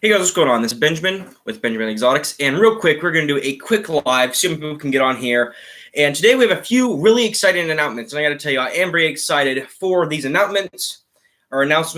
Hey guys, what's going on? This is Benjamin with Benjamin Exotics, and real quick, we're going to do a quick live, see if people can get on here. And today we have a few really exciting announcements, and I got to tell you, I am very excited for these announcements. If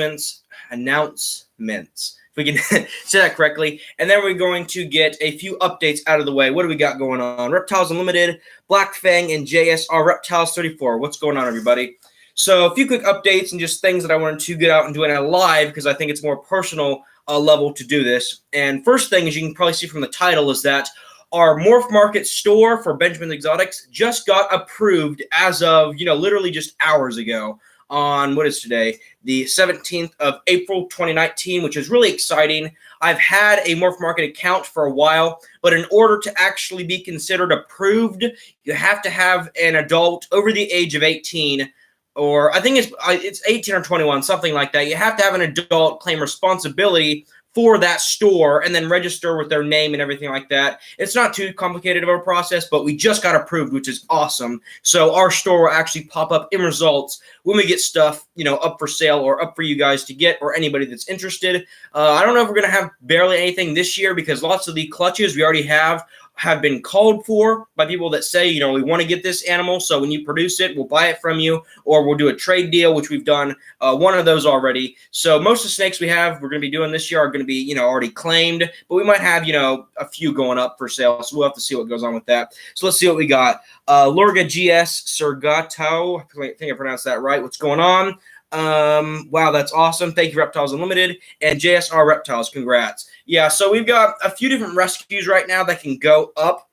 we can say that correctly. And then we're going to get a few updates out of the way. What do we got going on? Reptiles Unlimited, Black Fang, and JSR Reptiles 34. What's going on, everybody? So a few quick updates and just things that I wanted to get out and do in a live because I think it's more personal level to do this. And first thing, as you can probably see from the title, is that our Morph Market store for Benjamin Exotics just got approved as of, literally just hours ago on, what is today, the 17th of April, 2019, which is really exciting. I've had a Morph Market account for a while, but in order to actually be considered approved, you have to have an adult over the age of 18, or I think it's 18 or 21, something like that. You have to have an adult claim responsibility for that store and then register with their name and everything like that. It's not too complicated of a process, but we just got approved, which is awesome. So our store will actually pop up in results when we get stuff, up for sale or up for you guys to get, or anybody that's interested. I don't know if we're going to have barely anything this year because lots of the clutches we already have been called for by people that say, we want to get this animal, so when you produce it, we'll buy it from you, or we'll do a trade deal, which we've done one of those already. So most of the snakes we're going to be doing this year are going to be, already claimed, but we might have, a few going up for sale, so we'll have to see what goes on with that. So let's see what we got. Lorga GS Sergato, I think I pronounced that right. What's going on? Wow, that's awesome. Thank you, Reptiles Unlimited, and JSR Reptiles. Congrats. Yeah, so we've got a few different rescues right now that can go up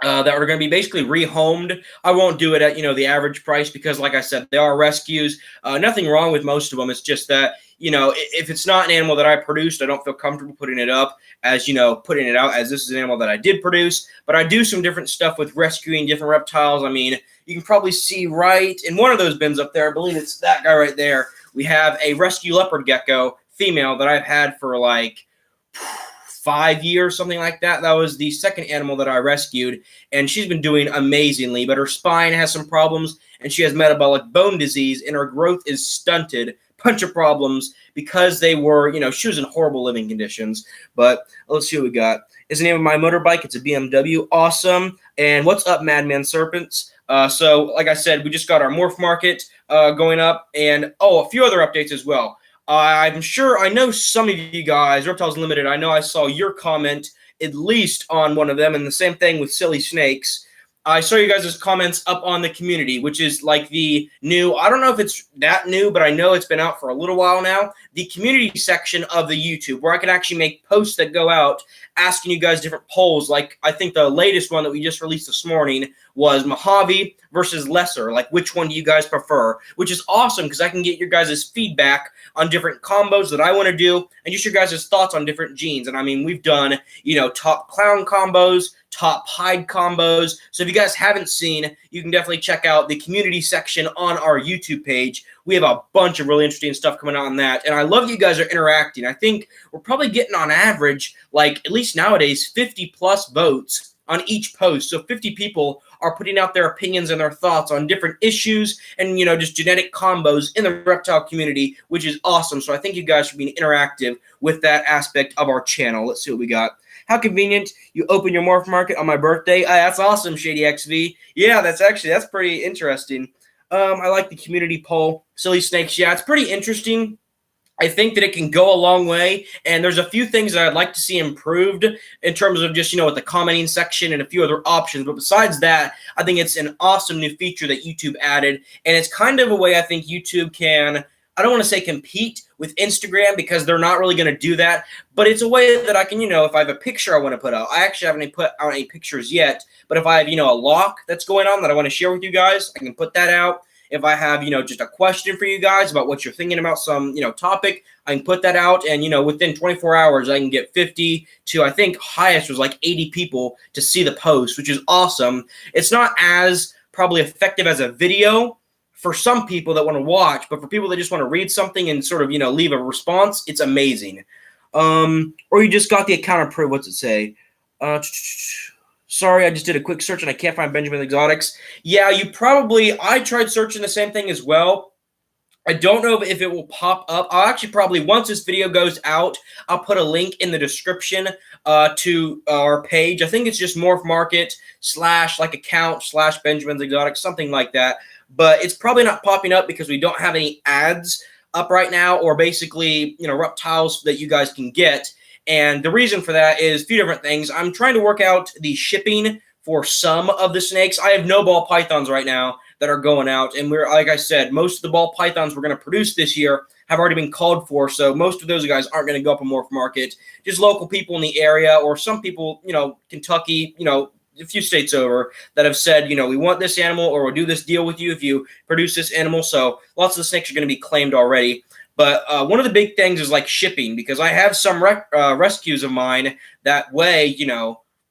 that are going to be basically rehomed. I won't do it at, the average price because, like I said, they are rescues. Nothing wrong with most of them. It's just that, if it's not an animal that I produced, I don't feel comfortable putting it up as, putting it out as this is an animal that I did produce. But I do some different stuff with rescuing different reptiles. I mean, you can probably see right in one of those bins up there, I believe it's that guy right there, we have a rescue leopard gecko female that I've had for like 5 years, something like that. That was the second animal that I rescued, and she's been doing amazingly, but her spine has some problems, and she has metabolic bone disease, and her growth is stunted. Bunch of problems because they were, she was in horrible living conditions. But let's see what we got. Is the name of my motorbike. It's a BMW. Awesome. And what's up, Madman Serpents? So, like I said, we just got our Morph Market going up, and a few other updates as well. I'm sure I know some of you guys, Reptiles Limited, I know I saw your comment at least on one of them, and the same thing with Silly Snakes. I saw you guys' comments up on the community, which is like the new, I don't know if it's that new, but I know it's been out for a little while now, the community section of the YouTube, where I can actually make posts that go out asking you guys different polls. Like, I think the latest one that we just released this morning was Mojave versus Lesser. Like, which one do you guys prefer? Which is awesome because I can get your guys' feedback on different combos that I want to do and just your guys' thoughts on different genes. And I mean, we've done, top clown combos, top hide combos. So if you guys haven't seen, you can definitely check out the community section on our YouTube page. We have a bunch of really interesting stuff coming out on that. And I love you guys are interacting. I think we're probably getting on average, like at least nowadays, 50 plus votes on each post. So 50 people are putting out their opinions and their thoughts on different issues and, just genetic combos in the reptile community, which is awesome. So I think you guys should be interactive with that aspect of our channel. Let's see what we got. How convenient you open your Morph Market on my birthday. That's awesome, Shady XV. Yeah, that's pretty interesting. I like the community poll. Silly Snakes, yeah, it's pretty interesting. I think that it can go a long way, and there's a few things that I'd like to see improved in terms of just, with the commenting section and a few other options. But besides that, I think it's an awesome new feature that YouTube added, and it's kind of a way I think YouTube can, I don't want to say compete with Instagram because they're not really going to do that, but it's a way that I can, if I have a picture I want to put out, I actually haven't put out any pictures yet, but if I have, a lock that's going on that I want to share with you guys, I can put that out. If I have, just a question for you guys about what you're thinking about some, topic, I can put that out. And, within 24 hours, I can get 50 to, I think, highest was like 80 people to see the post, which is awesome. It's not as probably effective as a video for some people that want to watch, but for people that just want to read something and sort of, leave a response, it's amazing. Or you just got the account approved. What's it say? Sorry, I just did a quick search and I can't find Benjamin Exotics. Yeah, I tried searching the same thing as well. I don't know if it will pop up. I'll actually probably, once this video goes out, I'll put a link in the description to our page. I think it's just Morph Market / like account / Benjamin's Exotics, something like that. But it's probably not popping up because we don't have any ads up right now, or basically, reptiles that you guys can get. And the reason for that is a few different things. I'm trying to work out the shipping for some of the snakes. I have no ball pythons right now that are going out, and we're, like I said, most of the ball pythons we're going to produce this year have already been called for, so most of those guys aren't going to go up in Morph Market. Just local people in the area, or some people, Kentucky, a few states over, that have said, we want this animal, or we'll do this deal with you if you produce this animal. So lots of the snakes are going to be claimed already. But one of the big things is like shipping, because I have some rescues of mine that weigh,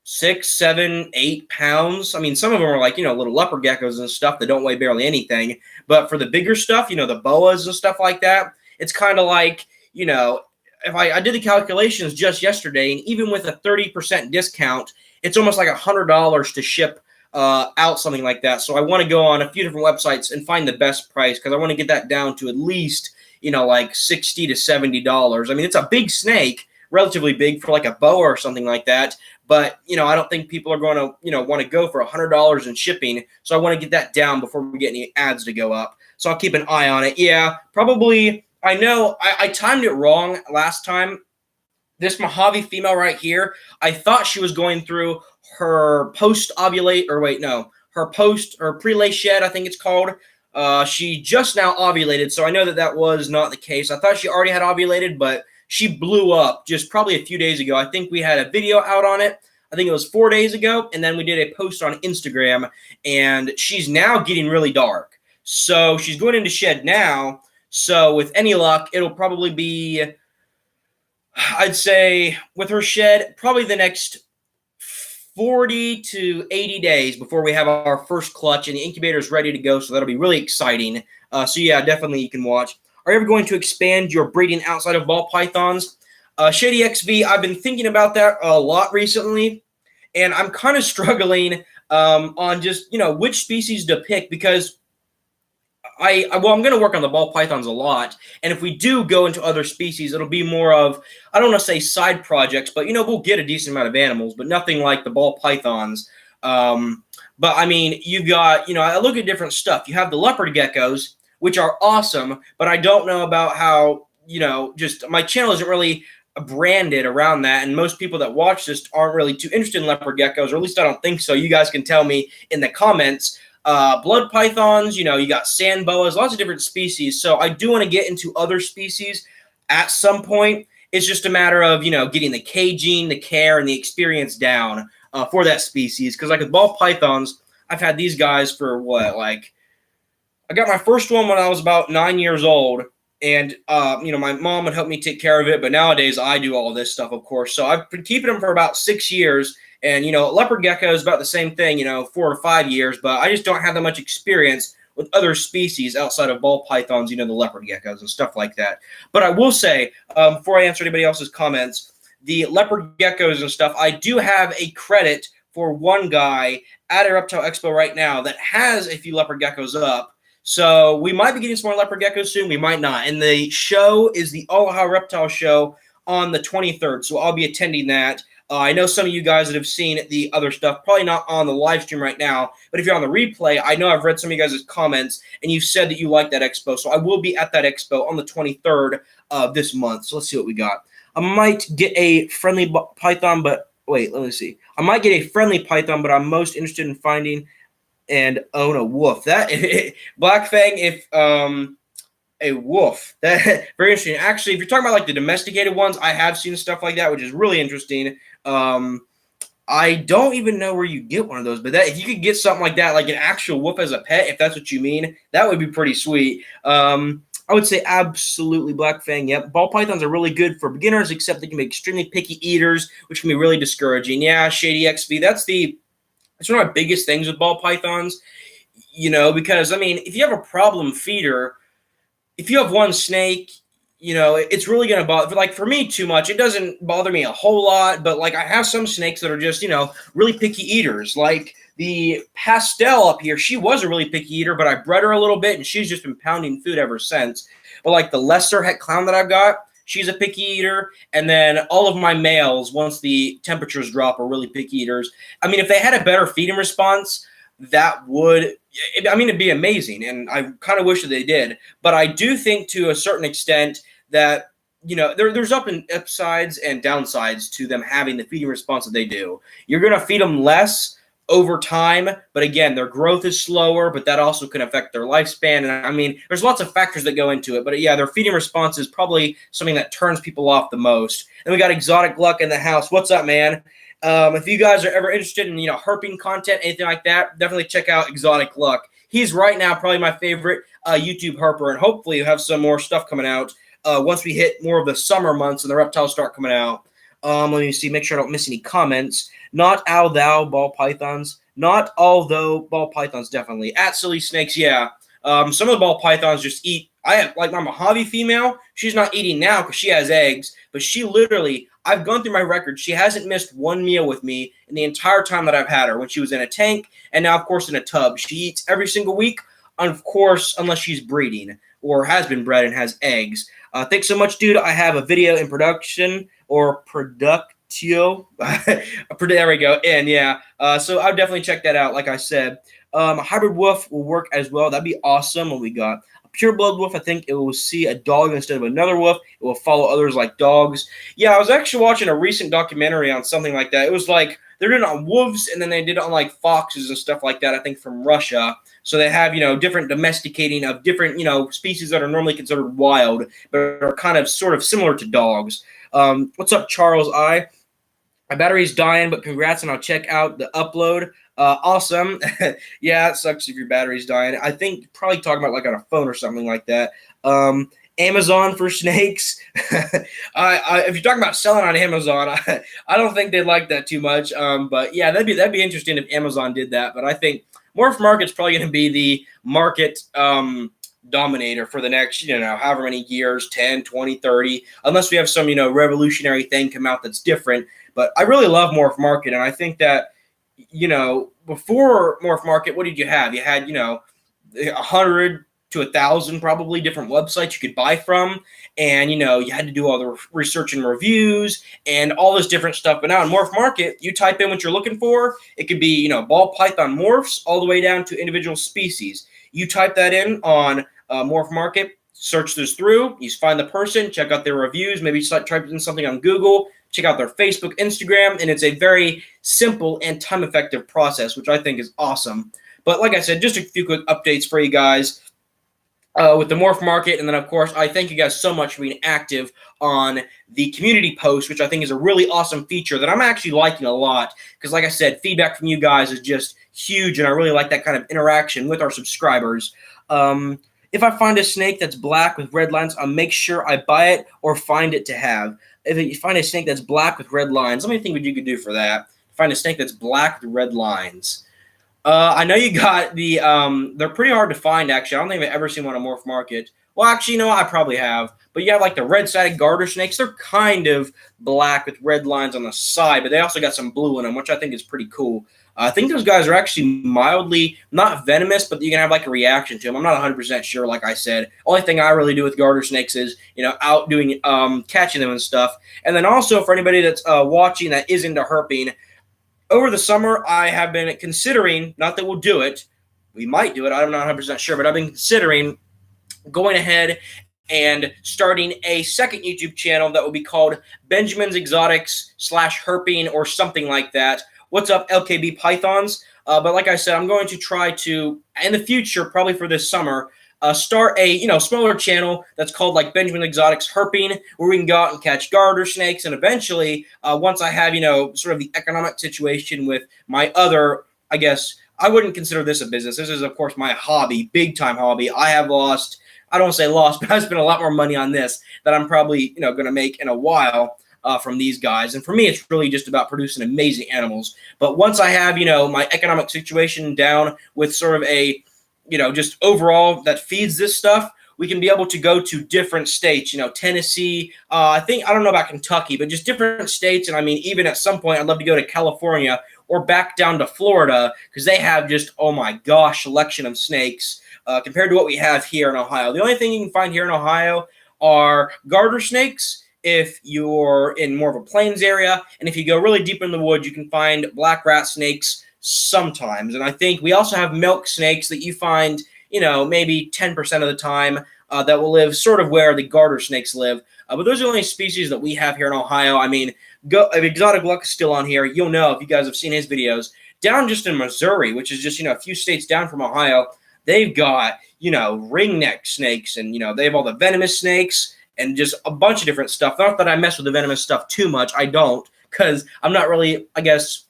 6, 7, 8 pounds. I mean, some of them are like, little leopard geckos and stuff that don't weigh barely anything. But for the bigger stuff, the boas and stuff like that, it's kind of like, if I did the calculations just yesterday, and even with a 30% discount, it's almost like $100 to ship out something like that. So I want to go on a few different websites and find the best price, because I want to get that down to at least, like $60 to $70. I mean, it's a big snake, relatively big for like a boa or something like that. But, I don't think people are going to, want to go for $100 in shipping. So I want to get that down before we get any ads to go up. So I'll keep an eye on it. Yeah, probably. I know I timed it wrong last time. This Mojave female right here, I thought she was going through her post-ovulate, or wait, no, her pre-lay shed, I think it's called. She just now ovulated, so I know that was not the case. I thought she already had ovulated, but she blew up just probably a few days ago. I think we had a video out on it. I think it was 4 days ago, and then we did a post on Instagram, and she's now getting really dark. So she's going into shed now, so with any luck, it'll probably be, I'd say, with her shed, probably the next 40 to 80 days before we have our first clutch, and the incubator is ready to go, so that'll be really exciting. So yeah, definitely you can watch. Are you ever going to expand your breeding outside of ball pythons? Shady XV, I've been thinking about that a lot recently, and I'm kind of struggling on just, which species to pick, because I'm going to work on the ball pythons a lot, and if we do go into other species, it'll be more of, I don't want to say side projects, but, we'll get a decent amount of animals, but nothing like the ball pythons. But, I mean, you've got, I look at different stuff. You have the leopard geckos, which are awesome, but I don't know about how, just my channel isn't really branded around that, and most people that watch this aren't really too interested in leopard geckos, or at least I don't think so. You guys can tell me in the comments. Blood pythons, you got sand boas, lots of different species. So I do want to get into other species at some point. It's just a matter of, getting the caging, the care, and the experience down for that species. Because like with ball pythons, I've had these guys for what, like, I got my first one when I was about 9 years old. And, my mom would help me take care of it. But nowadays, I do all this stuff, of course. So I've been keeping them for about 6 years. And, leopard gecko is about the same thing, 4 to 5 years. But I just don't have that much experience with other species outside of ball pythons, the leopard geckos and stuff like that. But I will say, before I answer anybody else's comments, the leopard geckos and stuff, I do have a credit for one guy at a Reptile Expo right now that has a few leopard geckos up. So we might be getting some more leopard geckos soon. We might not. And the show is the Aloha Reptile Show on the 23rd. So I'll be attending that. I know some of you guys that have seen the other stuff, probably not on the live stream right now, but if you're on the replay, I know I've read some of you guys' comments, and you said that you liked that expo. So I will be at that expo on the 23rd of this month. So let's see what we got. I might get a friendly python, but wait, let me see. I might get a friendly python, but I'm most interested in finding and own a wolf. That Black Fang, if a wolf, that very interesting. Actually, if you're talking about like the domesticated ones, I have seen stuff like that, which is really interesting. I don't even know where you get one of those, but that if you could get something like that, like an actual wolf as a pet, if that's what you mean, that would be pretty sweet. I would say absolutely Black Fang. Yep, ball pythons are really good for beginners, except they can be extremely picky eaters, which can be really discouraging. Yeah, Shady XV, that's one of my biggest things with ball pythons, because I mean, if you have a problem feeder, if you have one snake, it's really going to bother, like for me too much. It doesn't bother me a whole lot, but like I have some snakes that are just, really picky eaters. Like the pastel up here, she was a really picky eater, but I bred her a little bit and she's just been pounding food ever since. But like the lesser het clown that I've got, she's a picky eater. And then all of my males, once the temperatures drop, are really picky eaters. I mean, if they had a better feeding response, that would, it'd be amazing. And I kind of wish that they did. But I do think to a certain extent that, there's upsides and downsides to them having the feeding response that they do. You're going to feed them less over time, but again, their growth is slower, but that also can affect their lifespan. And I mean, there's lots of factors that go into it, but yeah, their feeding response is probably something that turns people off the most. And we got Exotic Luck in the house. What's up, man? If you guys are ever interested in, herping content, anything like that, definitely check out Exotic Luck. He's right now probably my favorite YouTube herper, and hopefully you'll have some more stuff coming out once we hit more of the summer months and the reptiles start coming out. Let me see, make sure I don't miss any comments. Not all thou ball pythons. Not although ball pythons, definitely. At Silly Snakes, yeah. Some of the ball pythons just eat. I have, like my Mojave female, she's not eating now because she has eggs, but she literally, I've gone through my record. She hasn't missed one meal with me in the entire time that I've had her, when she was in a tank and now, of course, in a tub. She eats every single week, of course, unless she's breeding or has been bred and has eggs. Thanks so much, dude. I have a video in production or productio. There we go. And yeah, so I'll definitely check that out. Like I said, a hybrid wolf will work as well. That'd be awesome. When we got a pure blood wolf, I think it will see a dog instead of another wolf. It will follow others like dogs. Yeah, I was actually watching a recent documentary on something like that. It was like they're doing it on wolves, and then they did it on like foxes and stuff like that, I think from Russia. So they have, different domesticating of different, species that are normally considered wild, but are kind of sort of similar to dogs. What's up, Charles I? My battery's dying, but congrats, and I'll check out the upload. Awesome. Yeah, it sucks if your battery's dying. I think probably talking about like on a phone or something like that. Amazon for snakes. If you're talking about selling on Amazon, I don't think they'd like that too much. But yeah, that'd be interesting if Amazon did that. But I think Morph Market's probably going to be the market dominator for the next, however many years, 10, 20, 30, unless we have some, revolutionary thing come out that's different. But I really love Morph Market, and I think that, before Morph Market, what did you have? You had, 100 to 1,000 probably different websites you could buy from, and you had to do all the research and reviews and all this different stuff. But now in Morph Market, you type in what you're looking for. It could be ball python morphs all the way down to individual species. You type that in on Morph Market, search this through, you find the person, check out their reviews, maybe type in something on Google, check out their Facebook, Instagram, and it's a very simple and time-effective process, which I think is awesome. But like I said, just a few quick updates for you guys with the Morph Market. And then, of course, I thank you guys so much for being active on the community post, which I think is a really awesome feature that I'm actually liking a lot. Because, like I said, feedback from you guys is just huge, and I really like that kind of interaction with our subscribers. If I find a snake that's black with red lines, I'll make sure I buy it or find it to have. If you find a snake that's black with red lines, let me think what you could do for that. Find a snake that's black with red lines. I know you got the, they're pretty hard to find, actually. I don't think I've ever seen one on Morph Market. Well, actually, no, I probably have. But you have, like, the red-sided garter snakes. They're kind of black with red lines on the side, but they also got some blue in them, which I think is pretty cool. I think those guys are actually mildly, not venomous, but you can have, like, a reaction to them. I'm not 100% sure, like I said. Only thing I really do with garter snakes is, out doing, catching them and stuff. And then also, for anybody that's watching that is into herping, over the summer, I have been considering, not that we'll do it, we might do it, I'm not 100% sure, but I've been considering going ahead and starting a second YouTube channel that will be called Benjamin's Exotics /herping or something like that. What's up, LKB Pythons? But like I said, I'm going to try to, in the future, probably for this summer, start a smaller channel that's called like Benjamin Exotics Herping, where we can go out and catch garter snakes, and eventually, once I have sort of the economic situation with my other, I guess I wouldn't consider this a business. This is of course my hobby, big time hobby. I have lost, I don't say lost, but I spent a lot more money on this that I'm probably going to make in a while from these guys. And for me, it's really just about producing amazing animals. But once I have my economic situation down with sort of a just overall that feeds this stuff, we can be able to go to different states, Tennessee, I don't know about Kentucky, but just different states. And I mean, even at some point, I'd love to go to California or back down to Florida because they have just, oh my gosh, selection of snakes compared to what we have here in Ohio. The only thing you can find here in Ohio are garter snakes if you're in more of a plains area. And if you go really deep in the woods, you can find black rat snakes sometimes. And I think we also have milk snakes that you find, maybe 10% of the time that will live sort of where the garter snakes live. But those are the only species that we have here in Ohio. I mean, if Exotic Luck is still on here, you'll know if you guys have seen his videos. Down just in Missouri, which is just, a few states down from Ohio, they've got, ringneck snakes and, they have all the venomous snakes and just a bunch of different stuff. Not that I mess with the venomous stuff too much. I don't, because I'm not really, I guess,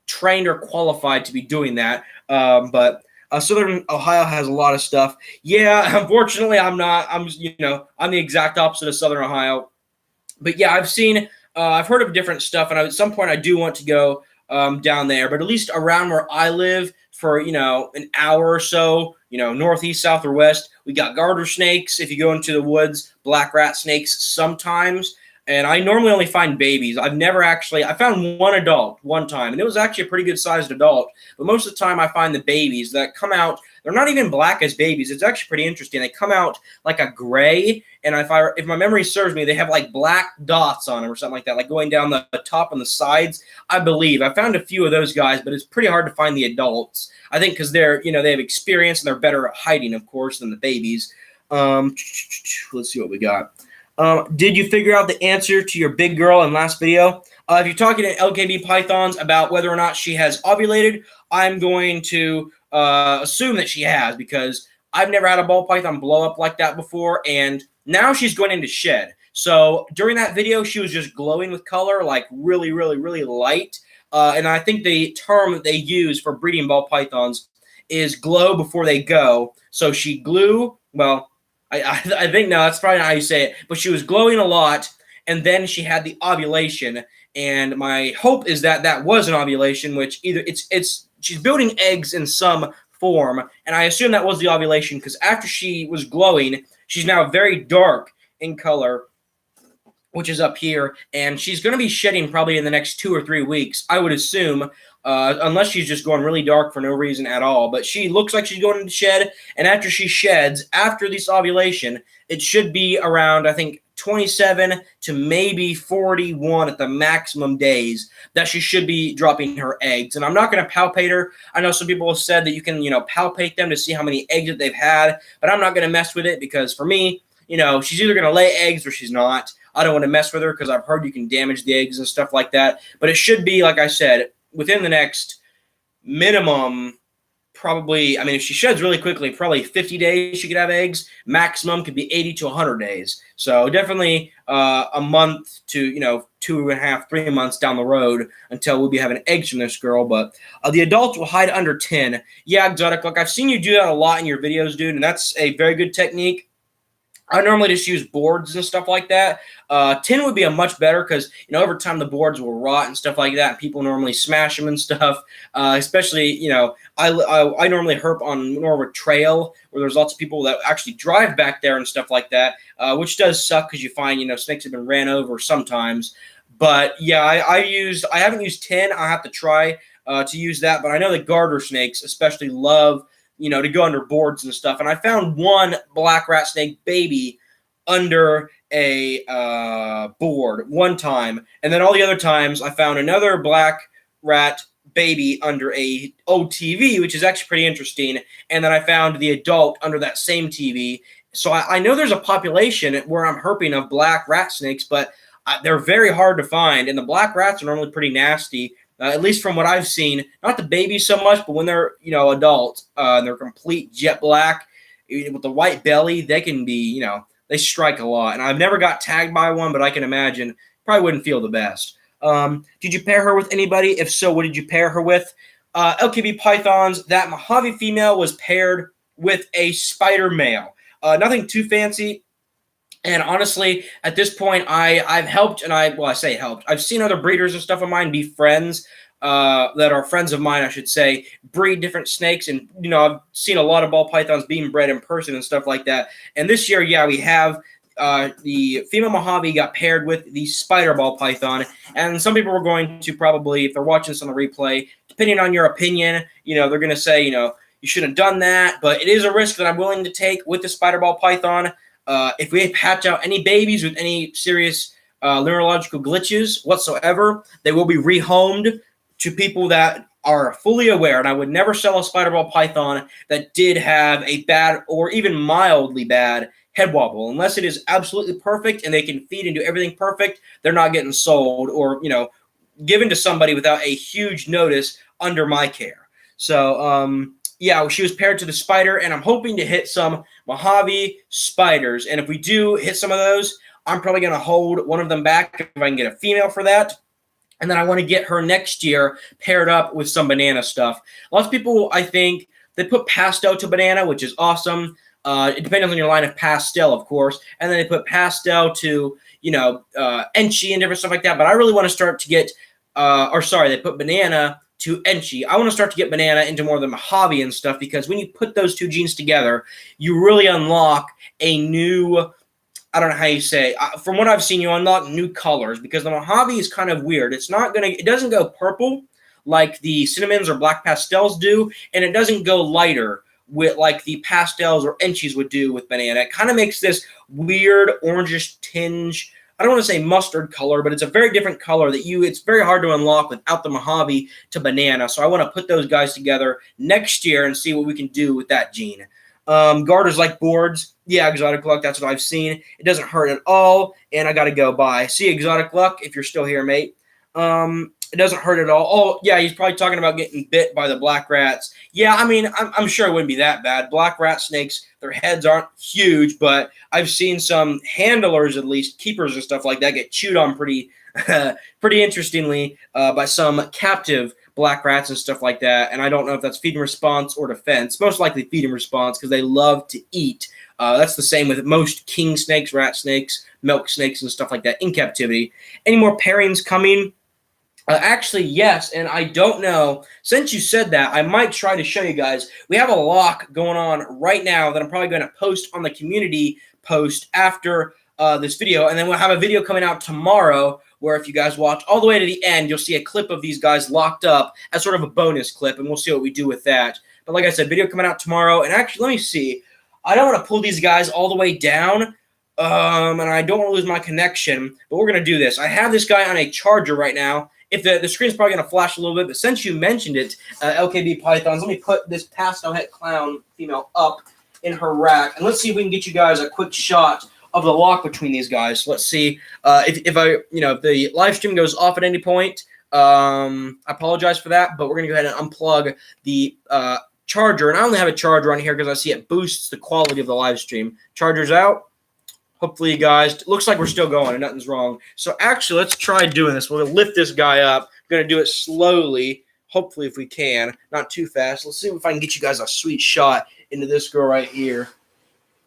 trained or qualified to be doing that. But Southern Ohio has a lot of stuff. Yeah, unfortunately, I'm not. I'm the exact opposite of Southern Ohio. But yeah, I've heard of different stuff, and at some point I do want to go down there. But at least around where I live, for an hour or so, northeast, south, or west, we got garter snakes. If you go into the woods, black rat snakes sometimes. And I normally only find babies. I found one adult one time, and it was actually a pretty good sized adult. But most of the time I find the babies that come out, they're not even black as babies. It's actually pretty interesting. They come out like a gray, and if my memory serves me, they have like black dots on them or something like that, like going down the top and the sides, I believe. I found a few of those guys, but it's pretty hard to find the adults. I think because they're, they have experience and they're better at hiding, of course, than the babies. Let's see what we got. Did you figure out the answer to your big girl in last video? If you're talking to LKB Pythons about whether or not she has ovulated, I'm going to assume that she has, because I've never had a ball python blow up like that before, and now she's going into shed. So during that video, she was just glowing with color, like really, really, really light. And I think the term that they use for breeding ball pythons is glow before they go. So she glue, well, I think, no, that's probably not how you say it, but she was glowing a lot, and then she had the ovulation, and my hope is that that was an ovulation, which either she's building eggs in some form, and I assume that was the ovulation, because after she was glowing, she's now very dark in color, which is up here, and she's going to be shedding probably in the next 2 or 3 weeks, I would assume, unless she's just going really dark for no reason at all. But she looks like she's going to shed, and after she sheds, after this ovulation, it should be around, I think, 27 to maybe 41 at the maximum days that she should be dropping her eggs. And I'm not going to palpate her. I know some people have said that you can, palpate them to see how many eggs that they've had, but I'm not going to mess with it, because for me, she's either going to lay eggs or she's not. I don't want to mess with her because I've heard you can damage the eggs and stuff like that. But it should be, like I said, within the next minimum, probably, I mean, if she sheds really quickly, probably 50 days she could have eggs. Maximum could be 80 to 100 days. So definitely a month to, 2.5, 3 months down the road until we'll be having eggs from this girl. But the adults will hide under 10. Yeah, Exotic, look, I've seen you do that a lot in your videos, dude, and that's a very good technique. I normally just use boards and stuff like that. Tin would be a much better, because, over time the boards will rot and stuff like that, and people normally smash them and stuff. Especially, I normally herp on more of a trail where there's lots of people that actually drive back there and stuff like that, which does suck because you find, snakes have been ran over sometimes. But yeah, I haven't used tin. I have to try to use that, but I know the garter snakes especially love to go under boards and stuff. And I found one black rat snake baby under a board one time. And then all the other times I found another black rat baby under a old TV, which is actually pretty interesting. And then I found the adult under that same TV. So I know there's a population where I'm herping of black rat snakes, but they're very hard to find. And the black rats are normally pretty nasty. At least from what I've seen, not the babies so much, but when they're, adults, and they're complete jet black with the white belly, they can be, they strike a lot. And I've never got tagged by one, but I can imagine probably wouldn't feel the best. Did you pair her with anybody? If so, what did you pair her with? LKB Pythons, that Mojave female was paired with a spider male. Nothing too fancy. And honestly, at this point, I've helped, and I say helped. I've seen other breeders and stuff of mine be friends that are friends of mine, I should say, breed different snakes. And, you know, I've seen a lot of ball pythons being bred in person and stuff like that. And this year, yeah, we have the female Mojave got paired with the spider ball python. And some people are going to probably, if they're watching this on the replay, depending on your opinion, you know, they're going to say, you know, you shouldn't have done that. But it is a risk that I'm willing to take with the spider ball python. If we hatch out any babies with any serious neurological glitches whatsoever, they will be rehomed to people that are fully aware. And I would never sell a spider ball python that did have a bad or even mildly bad head wobble. Unless it is absolutely perfect and they can feed and do everything perfect, they're not getting sold or, you know, given to somebody without a huge notice under my care. So, yeah, she was paired to the spider, and I'm hoping to hit some Mojave spiders. And if we do hit some of those, I'm probably going to hold one of them back if I can get a female for that. And then I want to get her next year paired up with some banana stuff. Lots of people, I think, they put pastel to banana, which is awesome. It depends on your line of pastel, of course. And then they put pastel to, you know, Enchi and different stuff like that. But I really want to start to get, they put banana to Enchi. I want to start to get banana into more of the Mojave and stuff, because when you put those two genes together, you really unlock a new, I don't know how you say, from what I've seen, you unlock new colors, because the Mojave is kind of weird. It's not going to, it doesn't go purple like the cinnamons or black pastels do, and it doesn't go lighter with like the pastels or Enchis would do with banana. It kind of makes this weird orangish tinge. I don't want to say mustard color, but it's a very different color that it's very hard to unlock without the Mojave to banana. So I want to put those guys together next year and see what we can do with that gene. Garters like boards. Yeah, Exotic Luck, that's what I've seen. It doesn't hurt at all, and I got to go. Bye. See, Exotic Luck, if you're still here, mate. It doesn't hurt at all. Oh, yeah, he's probably talking about getting bit by the black rats. Yeah, I mean, I'm sure it wouldn't be that bad. Black rat snakes, their heads aren't huge, but I've seen some handlers, at least keepers and stuff like that, get chewed on pretty interestingly by some captive black rats and stuff like that. And I don't know if that's feeding response or defense. Most likely feeding response, because they love to eat. That's the same with most king snakes, rat snakes, milk snakes, and stuff like that in captivity. Any more pairings coming? Actually, yes, and I don't know. Since you said that, I might try to show you guys. We have a lock going on right now that I'm probably going to post on the community post after this video, and then we'll have a video coming out tomorrow where if you guys watch all the way to the end, you'll see a clip of these guys locked up as sort of a bonus clip, and we'll see what we do with that. But like I said, video coming out tomorrow, and actually, let me see. I don't want to pull these guys all the way down, and I don't want to lose my connection, but we're going to do this. I have this guy on a charger right now. If the screen's probably going to flash a little bit, but since you mentioned it, LKB Pythons, let me put this pastel het clown female up in her rack, and let's see if we can get you guys a quick shot of the lock between these guys. Let's see if the live stream goes off at any point. I apologize for that, but we're going to go ahead and unplug the charger, and I only have a charger on here because I see it boosts the quality of the live stream. Charger's out. Hopefully, you guys, it looks like we're still going and nothing's wrong. So actually, let's try doing this. We're going to lift this guy up. We're going to do it slowly, hopefully if we can. Not too fast. Let's see if I can get you guys a sweet shot into this girl right here.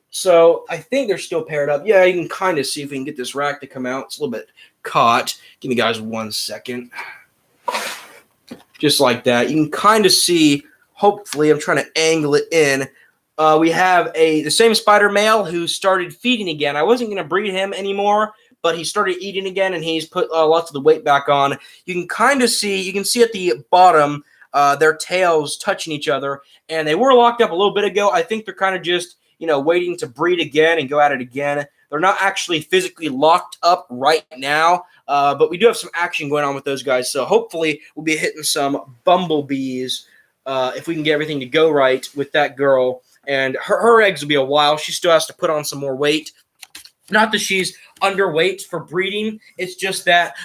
So I think they're still paired up. Yeah, you can kind of see if we can get this rack to come out. It's a little bit caught. Give me guys 1 second. Just like that. You can kind of see, hopefully, I'm trying to angle it in. We have the same spider male who started feeding again. I wasn't going to breed him anymore, but he started eating again, and he's put lots of the weight back on. You can kind of see, at the bottom, their tails touching each other, and they were locked up a little bit ago. I think they're kind of just, waiting to breed again and go at it again. They're not actually physically locked up right now, but we do have some action going on with those guys. So hopefully we'll be hitting some bumblebees if we can get everything to go right with that girl. And her eggs will be a while. She still has to put on some more weight. Not that she's underweight for breeding. It's just that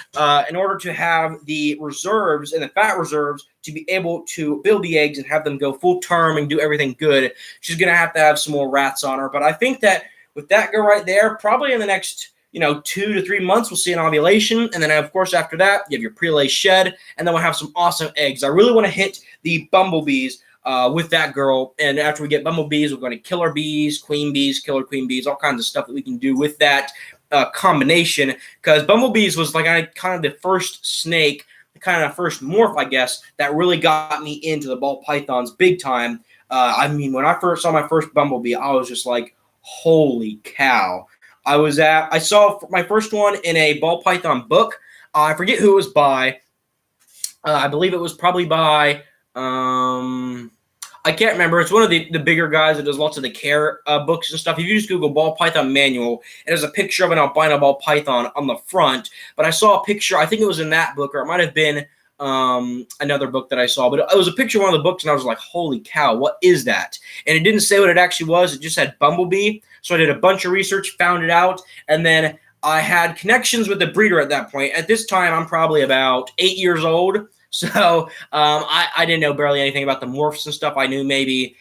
in order to have the reserves and the fat reserves to be able to build the eggs and have them go full term and do everything good, she's going to have some more rats on her. But I think that with that girl right there, probably in the next 2 to 3 months, we'll see an ovulation. And then, of course, after that, you have your pre-lay shed, and then we'll have some awesome eggs. I really want to hit the bumblebees with that girl. And after we get bumblebees, we're going to killer bees, queen bees, killer queen bees, all kinds of stuff that we can do with that combination. Because bumblebees was like kind of the first snake kind of first morph, I guess, that really got me into the ball pythons big time. I mean, when I first saw my first bumblebee, I was just like, holy cow. I saw my first one in a ball python book. I forget who it was by. I believe it was probably by, I can't remember. It's one of the bigger guys that does lots of the care books and stuff. If you just Google ball python manual, it has a picture of an albino ball python on the front. But I saw a picture, I think it was in that book, or it might have been another book that I saw. But it was a picture of one of the books, and I was like, holy cow, what is that? And it didn't say what it actually was. It just had bumblebee. So I did a bunch of research, found it out, and then I had connections with the breeder at that point. At this time, I'm probably about 8 years old. So I didn't know barely anything about the morphs and stuff. I knew maybe,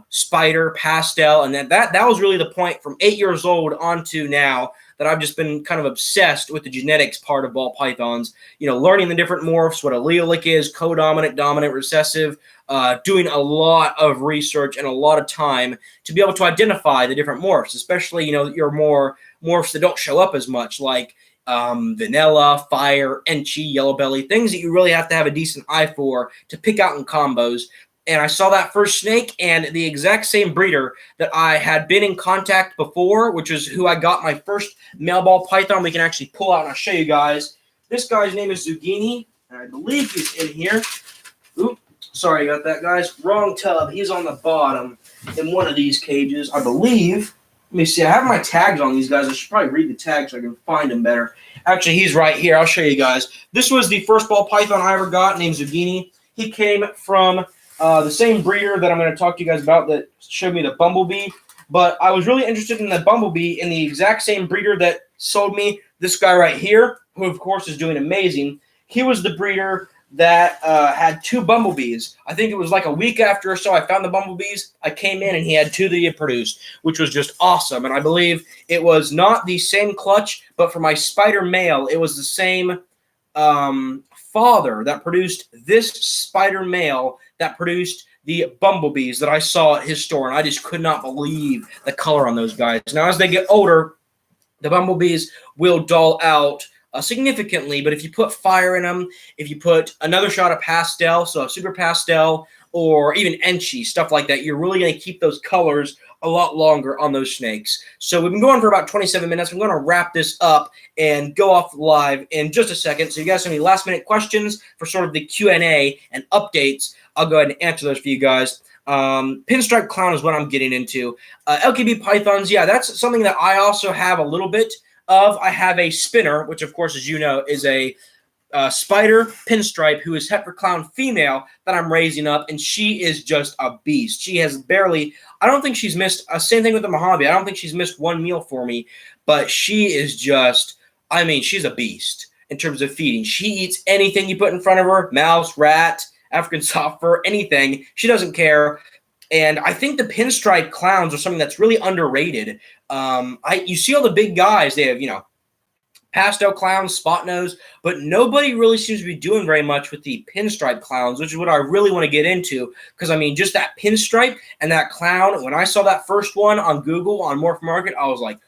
spider, pastel, and then that was really the point from 8 years old on to now that I've just been kind of obsessed with the genetics part of ball pythons, learning the different morphs, what allelic is, codominant, dominant, recessive, doing a lot of research and a lot of time to be able to identify the different morphs, especially, your more morphs that don't show up as much, like vanilla, fire, enchi, yellow belly, things that you really have to have a decent eye for to pick out in combos. And I saw that first snake, and the exact same breeder that I had been in contact before, which is who I got my first male ball python. We can actually pull out and I'll show you guys. This guy's name is Zucchini, and I believe he's in here. Oop, sorry about that, guys. Wrong tub. He's on the bottom in one of these cages, I believe. Let me see. I have my tags on these guys. I should probably read the tags so I can find them better. Actually, he's right here. I'll show you guys. This was the first ball python I ever got, named Zucchini. He came from the same breeder that I'm going to talk to you guys about that showed me the bumblebee. But I was really interested in the bumblebee in the exact same breeder that sold me this guy right here, who, of course, is doing amazing. He was the breeder that had two bumblebees. I think it was like a week after or so I found the bumblebees. I came in and he had two that he had produced, which was just awesome. And I believe it was not the same clutch, but for my spider male, it was the same father that produced this spider male that produced the bumblebees that I saw at his store. And I just could not believe the color on those guys. Now, as they get older, the bumblebees will dull out significantly, but if you put fire in them, if you put another shot of pastel, so a super pastel, or even enchi, stuff like that, you're really going to keep those colors a lot longer on those snakes. So we've been going for about 27 minutes. I'm going to wrap this up and go off live in just a second. So you guys have any last minute questions for sort of the Q&A and updates, I'll go ahead and answer those for you guys. Pinstripe clown is what I'm getting into. LKB pythons, yeah, that's something that I also have a little bit of. I have a spinner, which of course, as you know, is a spider pinstripe who is heifer clown female that I'm raising up, and she is just a beast. She has barely, I don't think she's missed, same thing with the Mojave, I don't think she's missed one meal for me, but she is just, I mean, she's a beast in terms of feeding. She eats anything you put in front of her, mouse, rat, African soft fur, anything. She doesn't care. And I think the pinstripe clowns are something that's really underrated. You see all the big guys, they have, pastel clowns, spot nose, but nobody really seems to be doing very much with the pinstripe clowns, which is what I really want to get into. Because, I mean, just that pinstripe and that clown, when I saw that first one on Google, on Morphmarket, I was like,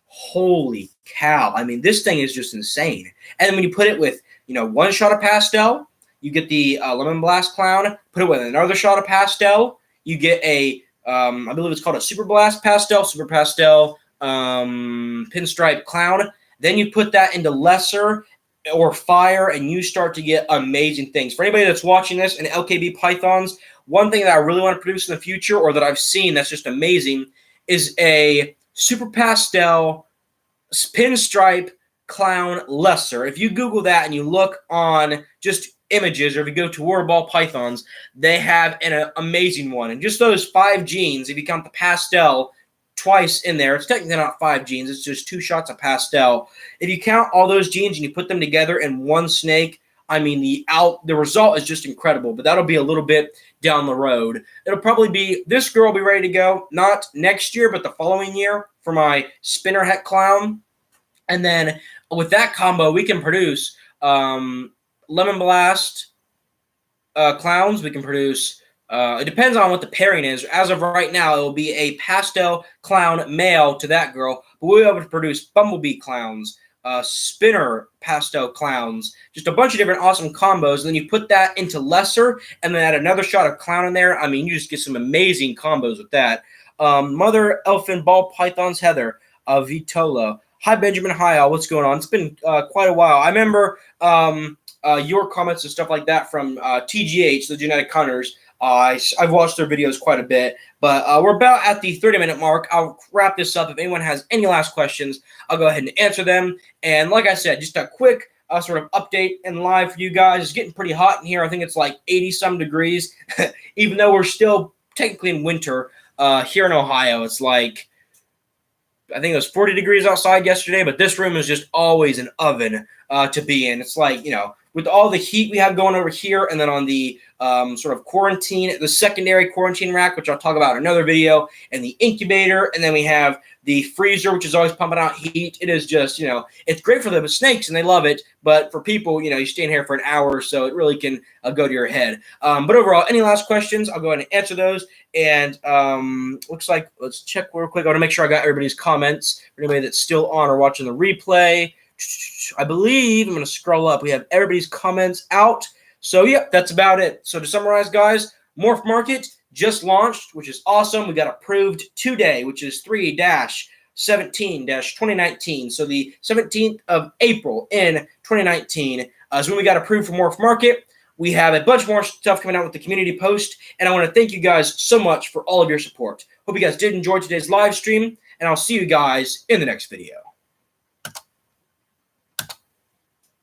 holy cow. I mean, this thing is just insane. And then when you put it with, one shot of pastel, you get the lemon blast clown, put it with another shot of pastel, you get a, I believe it's called a super pastel, pinstripe clown. Then you put that into lesser or fire, and you start to get amazing things. For anybody that's watching this and LKB pythons, one thing that I really want to produce in the future, or that I've seen that's just amazing, is a super pastel pinstripe clown lesser. If you Google that and you look on just images, or if you go to War Ball Pythons, they have an amazing one. And just those 5 genes, if you count the pastel twice in there, it's technically not 5 genes, it's just 2 shots of pastel. If you count all those genes and you put them together in one snake, I mean, the result is just incredible. But that'll be a little bit down the road. It'll probably be, this girl will be ready to go, not next year, but the following year for my spinner het clown. And then with that combo, we can produce lemon blast clowns. We can produce, it depends on what the pairing is. As of right now, it will be a pastel clown male to that girl, but we'll be able to produce bumblebee clowns, spinner pastel clowns, just a bunch of different awesome combos. And then you put that into lesser and then add another shot of clown in there. I mean, you just get some amazing combos with that. Mother Elfin Ball Pythons Heather, Vitola. Hi, Benjamin. Hi, all. What's going on? It's been quite a while. I remember your comments and stuff like that from TGH, the Genetic Hunters. I've watched their videos quite a bit, but we're about at the 30-minute mark. I'll wrap this up. If anyone has any last questions, I'll go ahead and answer them. And like I said, just a quick sort of update and live for you guys. It's getting pretty hot in here. I think it's like 80-some degrees, even though we're still technically in winter here in Ohio. It's like, I think it was 40 degrees outside yesterday, but this room is just always an oven to be in. It's like, with all the heat we have going over here, and then on the sort of quarantine, the secondary quarantine rack, which I'll talk about in another video, and the incubator, and then we have the freezer, which is always pumping out heat. It is just, it's great for the snakes, and they love it, but for people, you stay in here for an hour or so, it really can go to your head. But overall, any last questions, I'll go ahead and answer those. And looks like, let's check real quick. I want to make sure I got everybody's comments. For anybody that's still on or watching the replay, I believe I'm going to scroll up. We have everybody's comments out. So, yeah, that's about it. So, to summarize, guys, Morph Market just launched, which is awesome. We got approved today, which is 3-17-2019. So, the 17th of April in 2019 is when we got approved for Morph Market. We have a bunch more stuff coming out with the community post, and I want to thank you guys so much for all of your support. Hope you guys did enjoy today's live stream, and I'll see you guys in the next video.